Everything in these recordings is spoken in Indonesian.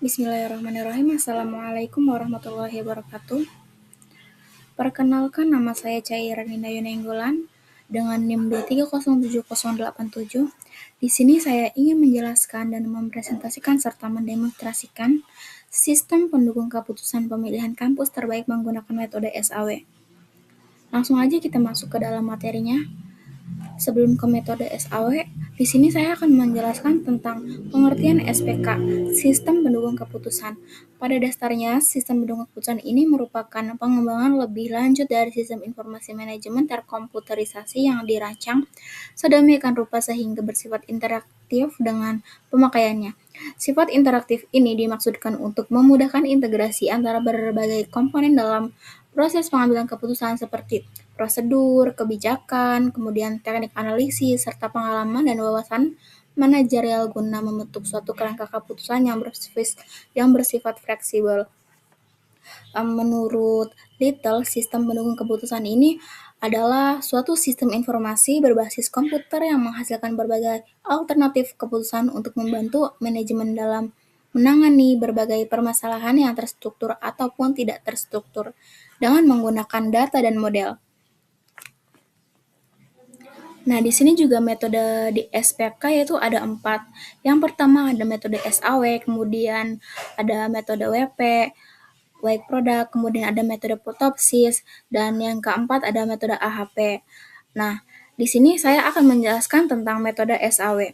Bismillahirrahmanirrahim. Assalamualaikum warahmatullahi wabarakatuh. Perkenalkan, nama saya Caira Nina Yunenggolan dengan NIM 2307087. Di sini saya ingin menjelaskan dan mempresentasikan serta mendemonstrasikan sistem pendukung keputusan pemilihan kampus terbaik menggunakan metode SAW. Langsung aja kita masuk ke dalam materinya. Sebelum ke metode SAW, di sini saya akan menjelaskan tentang pengertian SPK, Sistem Pendukung Keputusan. Pada dasarnya, sistem pendukung keputusan ini merupakan pengembangan lebih lanjut dari sistem informasi manajemen terkomputerisasi yang dirancang sedemikian rupa sehingga bersifat interaktif dengan pemakaiannya. Sifat interaktif ini dimaksudkan untuk memudahkan integrasi antara berbagai komponen dalam proses pengambilan keputusan seperti prosedur, kebijakan, kemudian teknik analisis, serta pengalaman dan wawasan manajerial guna membentuk suatu kerangka keputusan yang bersifat fleksibel. Menurut Little, sistem pendukung keputusan ini adalah suatu sistem informasi berbasis komputer yang menghasilkan berbagai alternatif keputusan untuk membantu manajemen dalam menangani berbagai permasalahan yang terstruktur ataupun tidak terstruktur dengan menggunakan data dan model. Nah, di sini juga metode di SPK yaitu ada 4. Yang pertama ada metode SAW, kemudian ada metode WP, Wake Product, kemudian ada metode Protopsis, dan yang keempat ada metode AHP. Nah, di sini saya akan menjelaskan tentang metode SAW.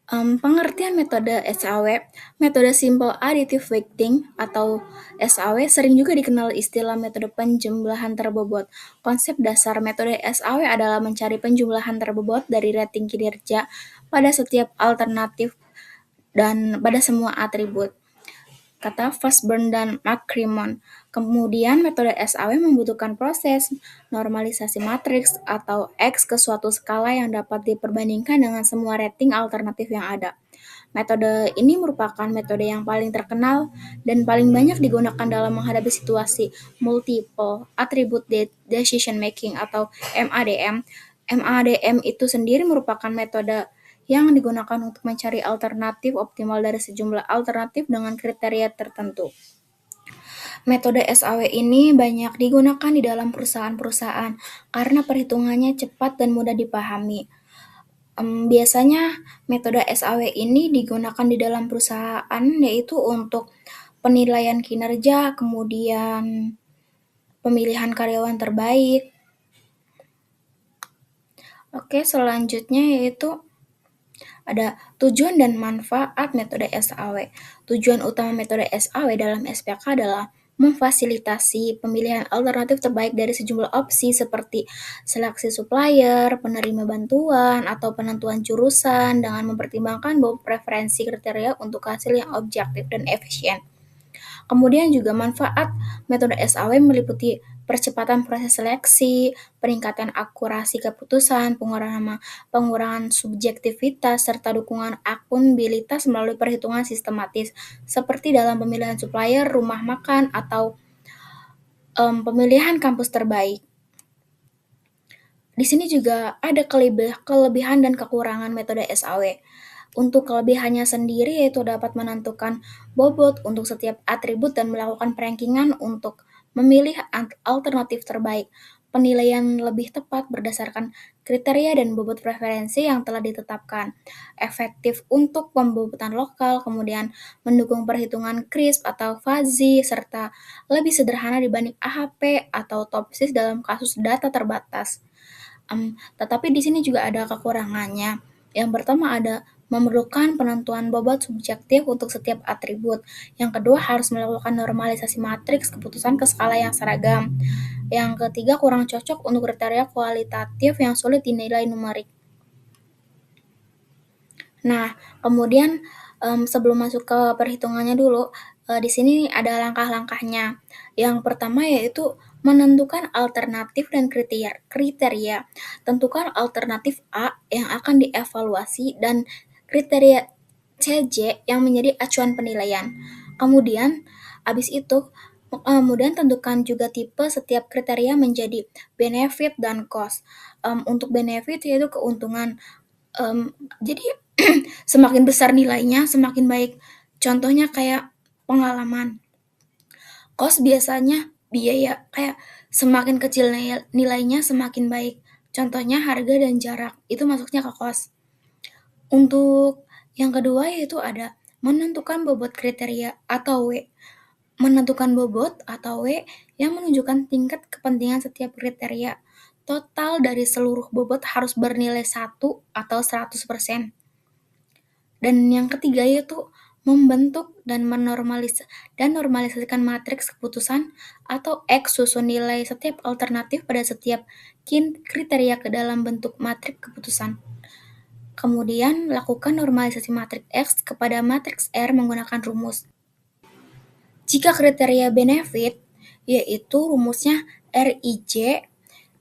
Pengertian metode SAW, metode Simple Additive Weighting atau SAW sering juga dikenal istilah metode penjumlahan terbobot. Konsep dasar metode SAW adalah mencari penjumlahan terbobot dari rating kinerja pada setiap alternatif dan pada semua atribut, kata Fashburn dan McCrimmon. Kemudian metode SAW membutuhkan proses normalisasi matriks atau X ke suatu skala yang dapat diperbandingkan dengan semua rating alternatif yang ada. Metode ini merupakan metode yang paling terkenal dan paling banyak digunakan dalam menghadapi situasi multiple attribute decision making atau MADM. MADM itu sendiri merupakan metode yang digunakan untuk mencari alternatif optimal dari sejumlah alternatif dengan kriteria tertentu. Metode SAW ini banyak digunakan di dalam perusahaan-perusahaan karena perhitungannya cepat dan mudah dipahami. Biasanya metode SAW ini digunakan di dalam perusahaan yaitu untuk penilaian kinerja, kemudian pemilihan karyawan terbaik. Oke, selanjutnya yaitu ada tujuan dan manfaat metode SAW. Tujuan utama metode SAW dalam SPK adalah memfasilitasi pemilihan alternatif terbaik dari sejumlah opsi seperti seleksi supplier, penerima bantuan, atau penentuan jurusan dengan mempertimbangkan beberapa preferensi kriteria untuk hasil yang objektif dan efisien. Kemudian juga manfaat metode SAW meliputi percepatan proses seleksi, peningkatan akurasi keputusan, pengurangan subjektivitas, serta dukungan akuntabilitas melalui perhitungan sistematis, seperti dalam pemilihan supplier, rumah makan, atau pemilihan kampus terbaik. Di sini juga ada kelebihan dan kekurangan metode SAW. Untuk kelebihannya sendiri yaitu dapat menentukan bobot untuk setiap atribut dan melakukan perankingan untuk memilih alternatif terbaik. Penilaian lebih tepat berdasarkan kriteria dan bobot preferensi yang telah ditetapkan. Efektif untuk pembobotan lokal, kemudian mendukung perhitungan crisp atau fuzzy, serta lebih sederhana dibanding AHP atau Topsis dalam kasus data terbatas. Tetapi di sini juga ada kekurangannya. Yang pertama ada memerlukan penentuan bobot subjektif untuk setiap atribut. Yang kedua harus melakukan normalisasi matriks keputusan ke skala yang seragam. Yang ketiga kurang cocok untuk kriteria kualitatif yang sulit dinilai numerik. Nah, kemudian sebelum masuk ke perhitungannya dulu, di sini ada langkah-langkahnya. Yang pertama yaitu menentukan alternatif dan kriteria. Tentukan alternatif A yang akan dievaluasi dan kriteria CJ yang menjadi acuan penilaian. Kemudian tentukan juga tipe setiap kriteria menjadi benefit dan cost. Untuk benefit yaitu keuntungan. Jadi semakin besar nilainya, semakin baik. Contohnya kayak pengalaman. Kos biasanya biaya, kayak semakin kecil nilainya semakin baik. Contohnya harga dan jarak, itu masuknya ke kos. Untuk yang kedua yaitu ada menentukan bobot kriteria atau W. Menentukan bobot atau W yang menunjukkan tingkat kepentingan setiap kriteria. Total dari seluruh bobot harus bernilai 1 atau 100%. Dan yang ketiga yaitu membentuk dan normalisasikan matriks keputusan atau X susun nilai setiap alternatif pada setiap kriteria ke dalam bentuk matriks keputusan. Kemudian lakukan normalisasi matriks X kepada matriks R menggunakan rumus. Jika kriteria benefit, yaitu rumusnya RIJ.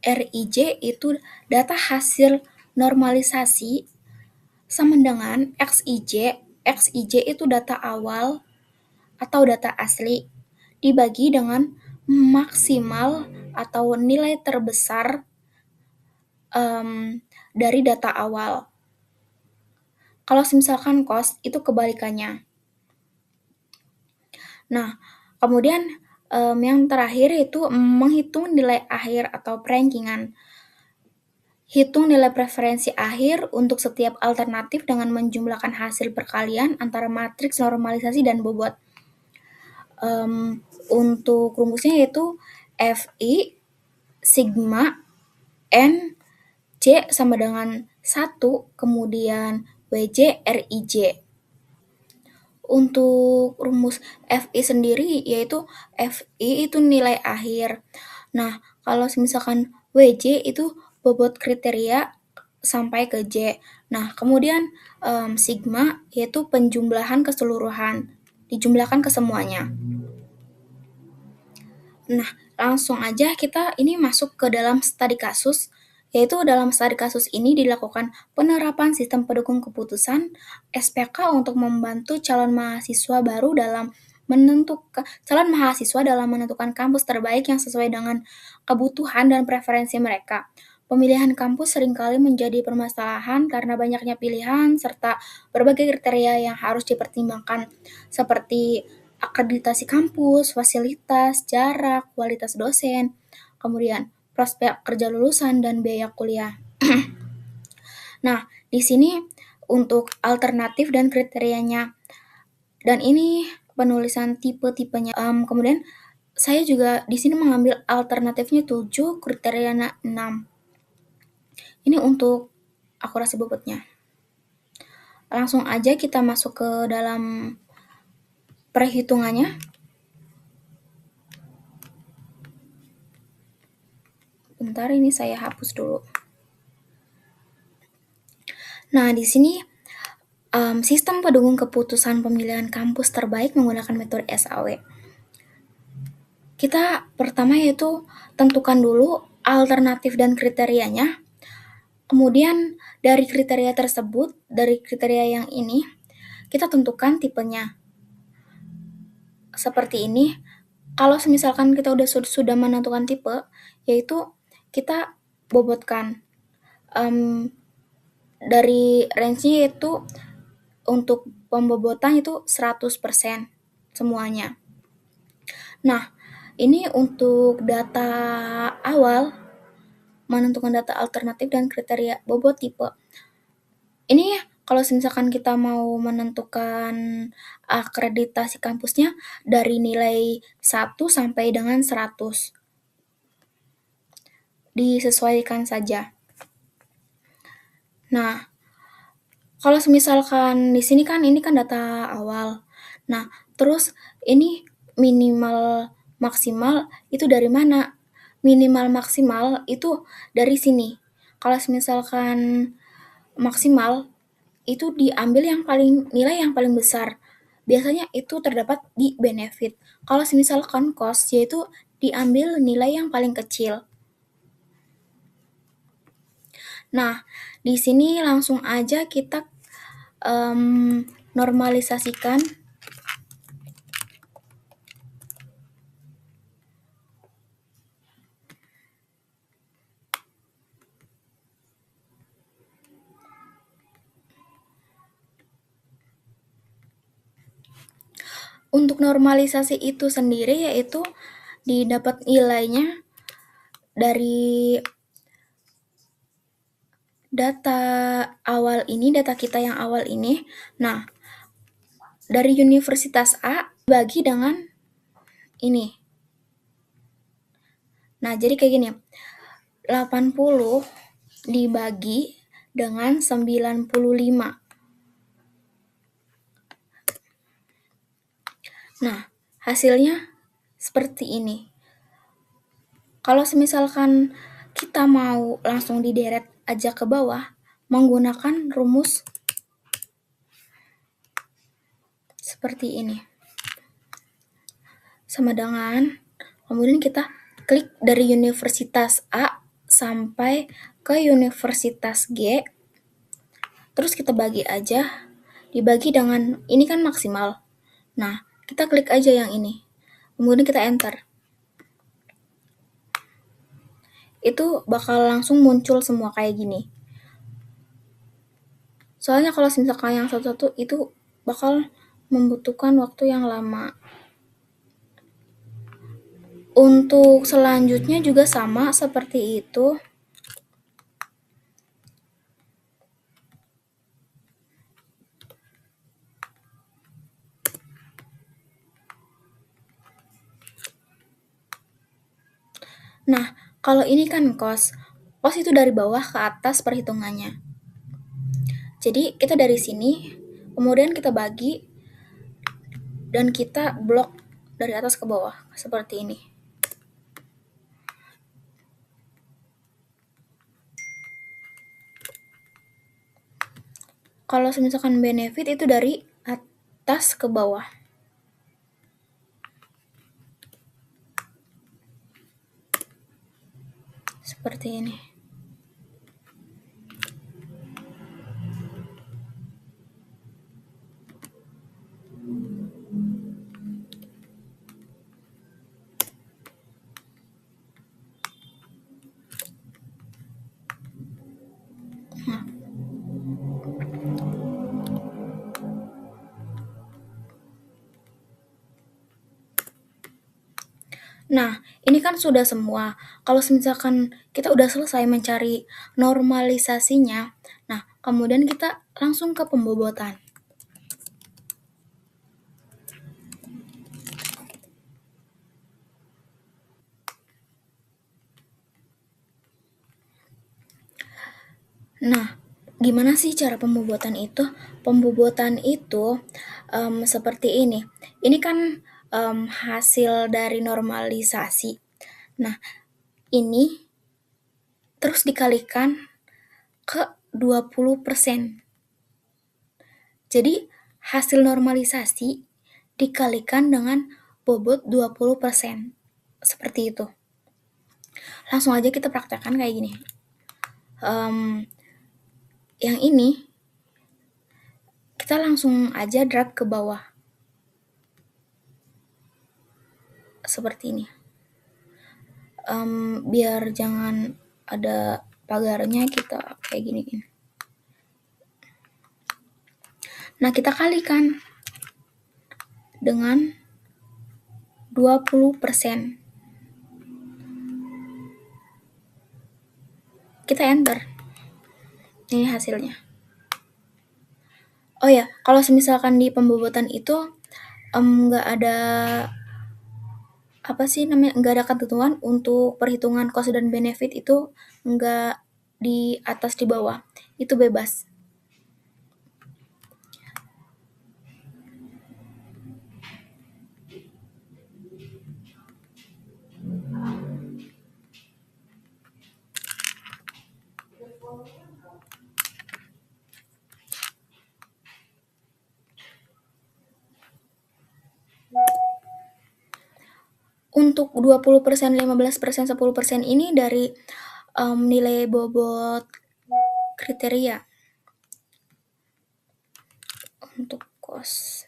RIJ itu data hasil normalisasi sama dengan XIJ. XIJ itu data awal atau data asli dibagi dengan maksimal atau nilai terbesar dari data awal. Kalau misalkan cost itu kebalikannya. Nah, kemudian yang terakhir itu menghitung nilai akhir atau perankingan. Hitung nilai preferensi akhir untuk setiap alternatif dengan menjumlahkan hasil perkalian antara matriks normalisasi dan bobot. Untuk rumusnya yaitu Fi sigma N C sama dengan 1, kemudian Wj Rij. Untuk rumus Fi sendiri yaitu Fi itu nilai akhir. Nah, kalau misalkan Wj itu bobot kriteria sampai ke J. Nah, kemudian sigma yaitu penjumlahan keseluruhan, dijumlahkan ke semuanya. Nah, langsung aja kita ini masuk ke dalam studi kasus, yaitu dalam studi kasus ini dilakukan penerapan sistem pendukung keputusan SPK untuk membantu calon mahasiswa dalam menentukan kampus terbaik yang sesuai dengan kebutuhan dan preferensi mereka. Pemilihan kampus seringkali menjadi permasalahan karena banyaknya pilihan serta berbagai kriteria yang harus dipertimbangkan, seperti akreditasi kampus, fasilitas, jarak, kualitas dosen, kemudian prospek kerja lulusan, dan biaya kuliah. Nah, di sini untuk alternatif dan kriterianya, dan ini penulisan tipe-tipenya. Kemudian saya juga di sini mengambil alternatifnya 7, kriterianya 6. Ini untuk akurasi bobotnya. Langsung aja kita masuk ke dalam perhitungannya. Bentar, ini saya hapus dulu. Nah, di sini sistem pendukung keputusan pemilihan kampus terbaik menggunakan metode SAW. Kita pertama yaitu tentukan dulu alternatif dan kriterianya. Kemudian dari kriteria tersebut, dari kriteria yang ini, kita tentukan tipenya. Seperti ini. Kalau misalkan kita sudah menentukan tipe, yaitu kita bobotkan. Dari range-nya yaitu untuk pembobotan itu 100% semuanya. Nah, ini untuk data awal, menentukan data alternatif dan kriteria bobot tipe. Ini kalau misalkan kita mau menentukan akreditasi kampusnya dari nilai 1 sampai dengan 100. Disesuaikan saja. Nah, kalau misalkan di sini kan ini kan data awal. Nah, terus ini minimal maksimal itu dari mana? Minimal maksimal itu dari sini. Kalau misalkan maksimal itu diambil nilai yang paling besar. Biasanya itu terdapat di benefit. Kalau misalkan cost yaitu diambil nilai yang paling kecil. Nah, di sini langsung aja kita normalisasikan. Untuk normalisasi itu sendiri yaitu didapat nilainya dari data kita yang awal ini. Nah, dari Universitas A bagi dengan ini. Nah, jadi kayak gini. 80 dibagi dengan 95. Nah, hasilnya seperti ini. Kalau misalkan kita mau langsung dideret aja ke bawah, menggunakan rumus seperti ini. Sama dengan, kemudian kita klik dari Universitas A sampai ke Universitas G, terus kita bagi aja, dibagi dengan, ini kan maksimal. Nah, kita klik aja yang ini, kemudian kita enter. Itu bakal langsung muncul semua kayak gini. Soalnya kalau misalkan yang satu-satu itu bakal membutuhkan waktu yang lama. Untuk selanjutnya juga sama seperti itu. Nah, kalau ini kan kos. Kos itu dari bawah ke atas perhitungannya. Jadi kita dari sini, kemudian kita bagi, dan kita blok dari atas ke bawah, seperti ini. Kalau misalkan benefit itu dari atas ke bawah. Seperti ini. Nah, ini kan sudah semua. Kalau misalkan kita udah selesai mencari normalisasinya, nah, kemudian kita langsung ke pembobotan. Nah, gimana sih cara pembobotan itu? Pembobotan itu seperti ini. Ini kan hasil dari normalisasi. Nah, ini terus dikalikan ke 20%. Jadi, hasil normalisasi dikalikan dengan bobot 20%. Seperti itu. Langsung aja kita praktekkan kayak gini. Yang ini, kita langsung aja drag ke bawah. Seperti ini. Biar jangan ada pagarnya, kita kayak gini. Nah, kita kalikan dengan 20%. Kita enter. Ini hasilnya. Oh ya, kalau misalkan di pembobotan itu nggak ada nggak ada ketentuan untuk perhitungan cost dan benefit itu nggak di atas di bawah, itu bebas. Untuk 20%, 15%, 10% ini dari nilai bobot kriteria untuk cost.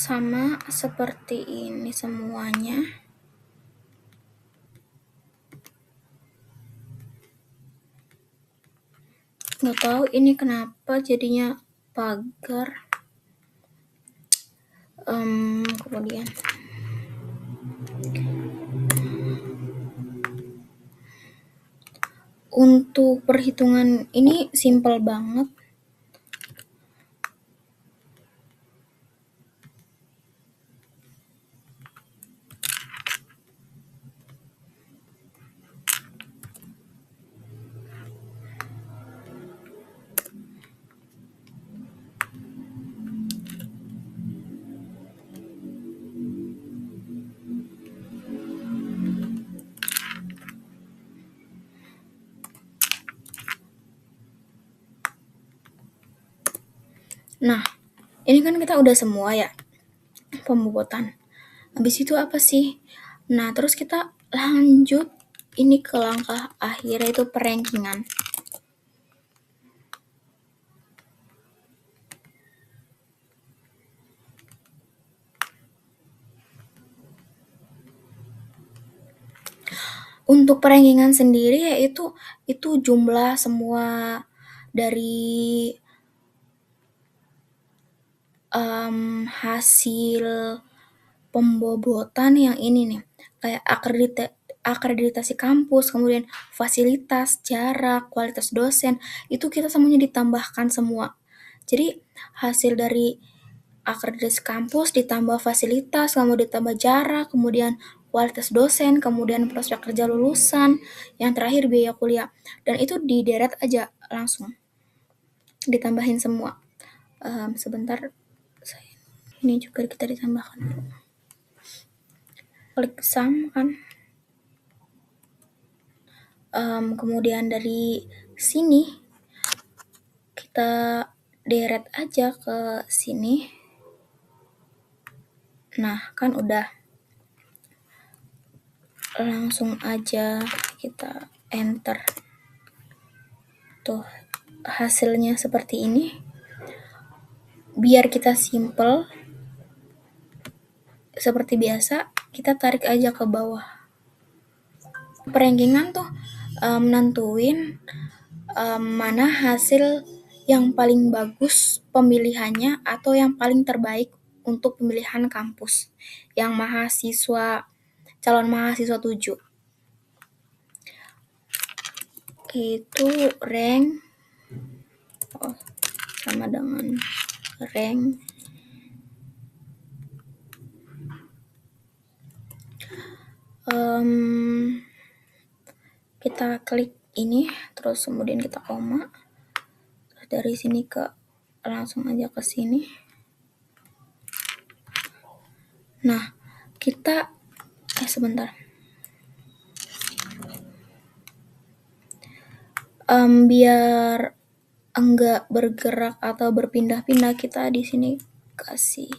sama seperti ini semuanya. Nggak tahu ini kenapa jadinya pagar. Kemudian untuk perhitungan ini simple banget. Nah, ini kan kita udah semua ya pembobotan. Habis itu apa sih? Nah, terus kita lanjut ini ke langkah akhir yaitu perankingan. Untuk perankingan sendiri yaitu itu jumlah semua dari hasil pembobotan yang ini nih, kayak akreditasi kampus, kemudian fasilitas, jarak, kualitas dosen, itu kita semuanya ditambahkan semua. Jadi hasil dari akreditasi kampus ditambah fasilitas, kemudian ditambah jarak, kemudian kualitas dosen, kemudian prospek kerja lulusan, yang terakhir biaya kuliah. Dan itu dideret aja langsung, ditambahin semua. Sebentar, ini juga kita ditambahkan. Klik sum kan. Kemudian dari sini kita deret aja ke sini. Nah, kan udah. Langsung aja kita enter. Tuh, hasilnya seperti ini. Biar kita simple, seperti biasa, kita tarik aja ke bawah. Perankingan tuh nentuin mana hasil yang paling bagus pemilihannya atau yang paling terbaik untuk pemilihan kampus yang calon mahasiswa tuju. Itu rank sama dengan rank kita klik ini, terus kemudian kita koma, terus dari sini langsung aja ke sini. Nah, kita sebentar. Biar enggak bergerak atau berpindah-pindah, kita di sini kasih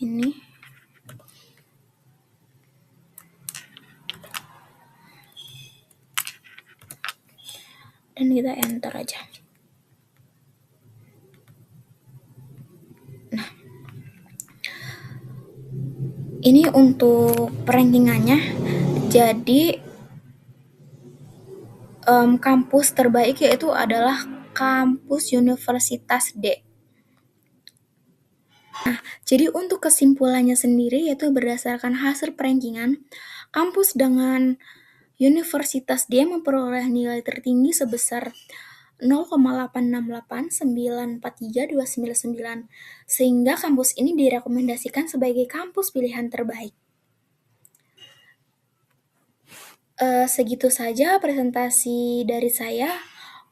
ini. Dan kita enter aja. Nah, ini untuk perankingannya. Jadi kampus terbaik yaitu adalah kampus Universitas D. Nah, jadi untuk kesimpulannya sendiri yaitu berdasarkan hasil perankingan, kampus dengan Universitas D memperoleh nilai tertinggi sebesar 0,868943,299 sehingga kampus ini direkomendasikan sebagai kampus pilihan terbaik. Segitu saja presentasi dari saya.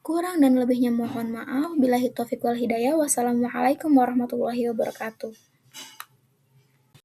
Kurang dan lebihnya mohon maaf. Billahi taufiq wal hidayah. Wassalamualaikum warahmatullahi wabarakatuh.